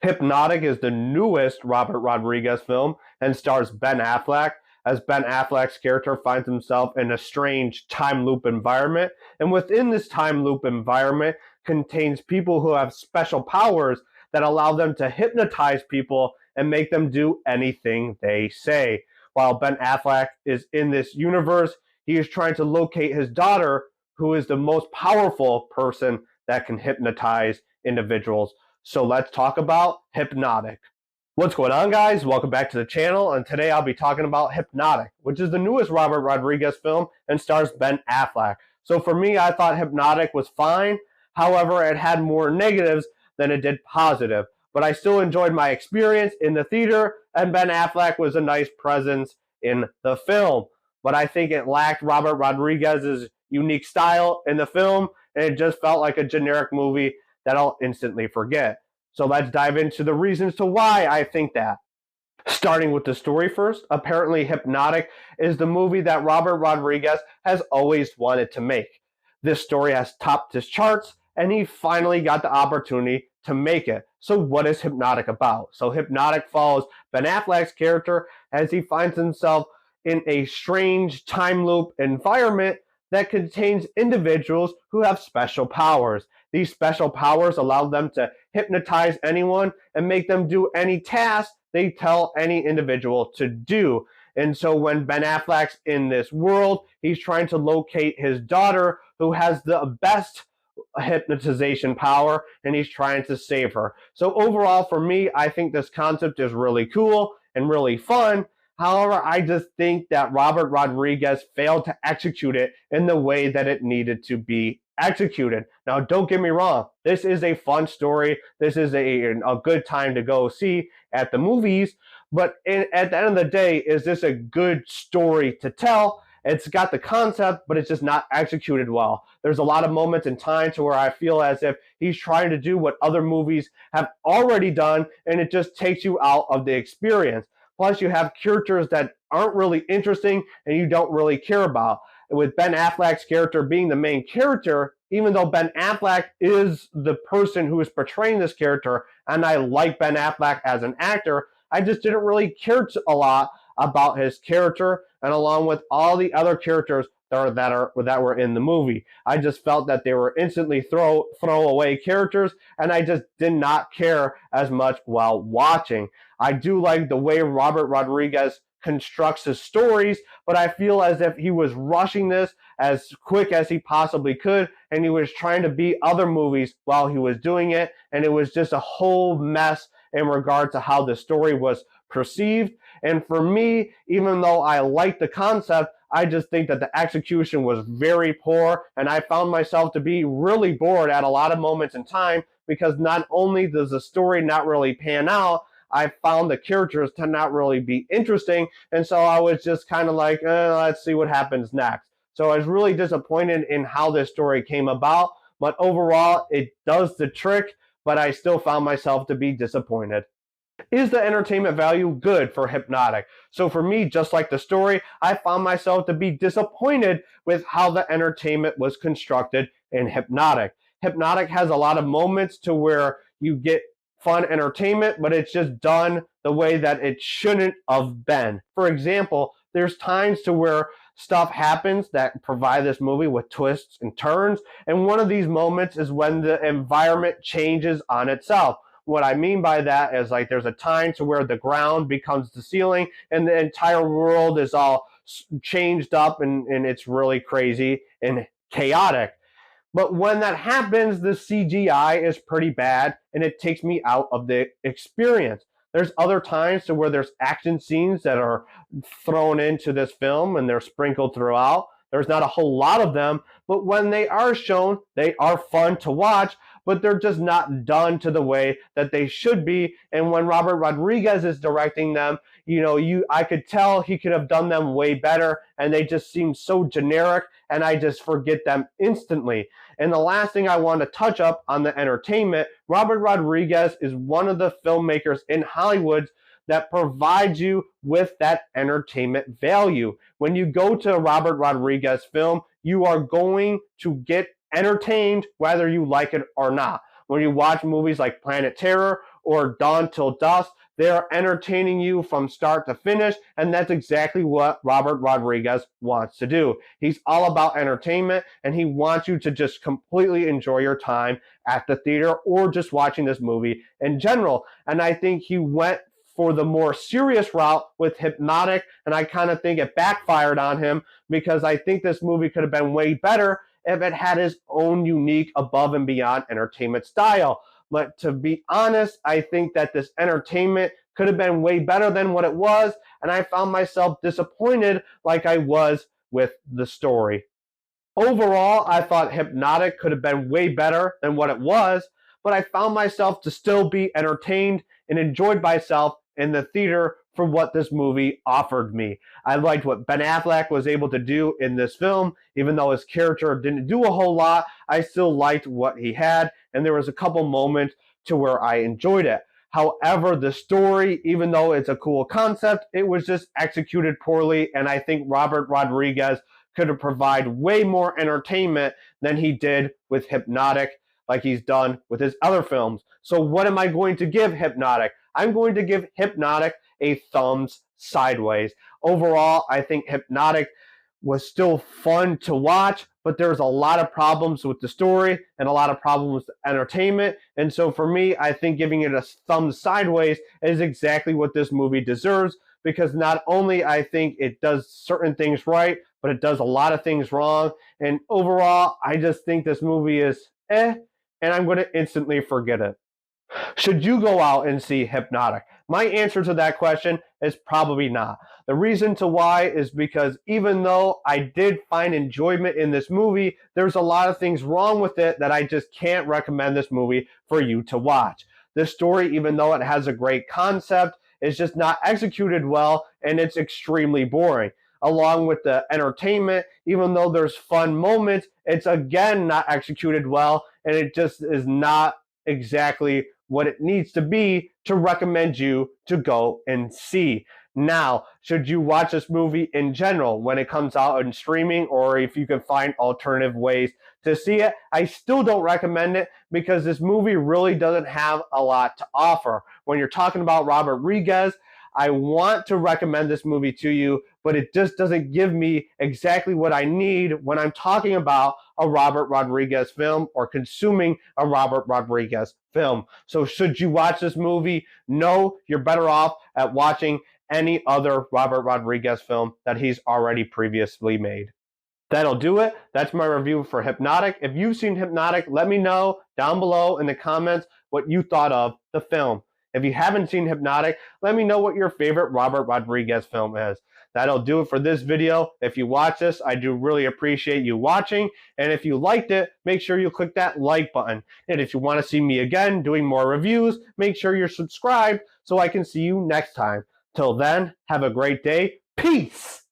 Hypnotic is the newest Robert Rodriguez film and stars Ben Affleck, as Ben Affleck's character finds himself in a strange time loop environment. And within this time loop environment contains people who have special powers that allow them to hypnotize people and make them do anything they say. While Ben Affleck is in this universe, he is trying to locate his daughter, who is the most powerful person that can hypnotize individuals. So let's talk about Hypnotic. What's going on, guys? Welcome back to the channel, and today I'll be talking about Hypnotic, which is the newest Robert Rodriguez film and stars Ben Affleck. So for me, I thought Hypnotic was fine. However, it had more negatives than it did positive. But I still enjoyed my experience in the theater, and Ben Affleck was a nice presence in the film. But I think it lacked Robert Rodriguez's unique style in the film, and it just felt like a generic movie that I'll instantly forget. So let's dive into the reasons to why I think that. Starting with the story first, apparently Hypnotic is the movie that Robert Rodriguez has always wanted to make. This story has topped his charts, and he finally got the opportunity to make it. So what is Hypnotic about? So Hypnotic follows Ben Affleck's character as he finds himself in a strange time loop environment that contains individuals who have special powers. These special powers allow them to hypnotize anyone and make them do any task they tell any individual to do. And so when Ben Affleck's in this world, he's trying to locate his daughter who has the best hypnotization power, and he's trying to save her. So overall, for me, I think this concept is really cool and really fun. However, I just think that Robert Rodriguez failed to execute it in the way that it needed to be executed. Now, don't get me wrong. This is a fun story. This is a good time to go see at the movies. But at the end of the day, is this a good story to tell? It's got the concept, but it's just not executed well. There's a lot of moments in time to where I feel as if he's trying to do what other movies have already done, and it just takes you out of the experience. Plus, you have characters that aren't really interesting and you don't really care about. With Ben Affleck's character being the main character, even though Ben Affleck is the person who is portraying this character, and I like Ben Affleck as an actor, I just didn't really care a lot about his character, and along with all the other characters that were in the movie. I just felt that they were instantly throwaway characters, and I just did not care as much while watching. I do like the way Robert Rodriguez constructs his stories, but I feel as if he was rushing this as quick as he possibly could, and he was trying to beat other movies while he was doing it, and it was just a whole mess in regard to how the story was perceived. And for me, even though I like the concept, I just think that the execution was very poor, and I found myself to be really bored at a lot of moments in time, because not only does the story not really pan out, I found the characters to not really be interesting, and so I was just kind of like, let's see what happens next. So I was really disappointed in how this story came about, but overall, it does the trick, but I still found myself to be disappointed. Is the entertainment value good for Hypnotic? So for me, just like the story, I found myself to be disappointed with how the entertainment was constructed in Hypnotic. Hypnotic has a lot of moments to where you get fun entertainment, but it's just done the way that it shouldn't have been. For example, there's times to where stuff happens that provide this movie with twists and turns, and one of these moments is when the environment changes on itself. What I mean by that is, like, there's a time to where the ground becomes the ceiling and the entire world is all changed up, and it's really crazy and chaotic. But when that happens, the CGI is pretty bad and it takes me out of the experience. There's other times to where there's action scenes that are thrown into this film and they're sprinkled throughout. There's not a whole lot of them, but when they are shown, they are fun to watch, but they're just not done to the way that they should be. And when Robert Rodriguez is directing them, I could tell he could have done them way better, and they just seem so generic, and I just forget them instantly. And the last thing I want to touch up on the entertainment, Robert Rodriguez is one of the filmmakers in Hollywood that provides you with that entertainment value. When you go to a Robert Rodriguez film, you are going to get entertained whether you like it or not. When you watch movies like Planet Terror or Dawn Till Dusk. They are entertaining you from start to finish, and that's exactly what Robert Rodriguez wants to do. He's all about entertainment, and he wants you to just completely enjoy your time at the theater or just watching this movie in general. And I think he went for the more serious route with Hypnotic, and I kind of think it backfired on him because I think this movie could have been way better if it had his own unique above and beyond entertainment style. But to be honest, I think that this entertainment could have been way better than what it was, and I found myself disappointed like I was with the story. Overall, I thought Hypnotic could have been way better than what it was, but I found myself to still be entertained and enjoyed myself in the theater for what this movie offered me. I liked what Ben Affleck was able to do in this film. Even though his character didn't do a whole lot, I still liked what he had, and there was a couple moments to where I enjoyed it. However, the story, even though it's a cool concept, it was just executed poorly, and I think Robert Rodriguez could have provided way more entertainment than he did with Hypnotic, like he's done with his other films. So what am I going to give Hypnotic? I'm going to give Hypnotic a thumbs sideways. Overall, I think Hypnotic was still fun to watch, but there's a lot of problems with the story and a lot of problems with the entertainment. And so for me, I think giving it a thumbs sideways is exactly what this movie deserves, because not only I think it does certain things right, but it does a lot of things wrong. And overall, I just think this movie is and I'm going to instantly forget it. Should you go out and see Hypnotic? My answer to that question is probably not. The reason to why is because even though I did find enjoyment in this movie, there's a lot of things wrong with it that I just can't recommend this movie for you to watch. This story, even though it has a great concept, is just not executed well, and it's extremely boring. Along with the entertainment, even though there's fun moments, it's again not executed well, and it just is not exactly what it needs to be to recommend you to go and see. Now, should you watch this movie in general when it comes out in streaming, or if you can find alternative ways to see it? I still don't recommend it because this movie really doesn't have a lot to offer. When you're talking about Robert Rodriguez, I want to recommend this movie to you, but it just doesn't give me exactly what I need when I'm talking about a Robert Rodriguez film or consuming a Robert Rodriguez film. So should you watch this movie? No, you're better off at watching any other Robert Rodriguez film that he's already previously made. That'll do it. That's my review for Hypnotic. If you've seen Hypnotic, let me know down below in the comments what you thought of the film. If you haven't seen Hypnotic, let me know what your favorite Robert Rodriguez film is. That'll do it for this video. If you watch this, I do really appreciate you watching. And if you liked it, make sure you click that like button. And if you want to see me again doing more reviews, make sure you're subscribed so I can see you next time. Till then, have a great day. Peace!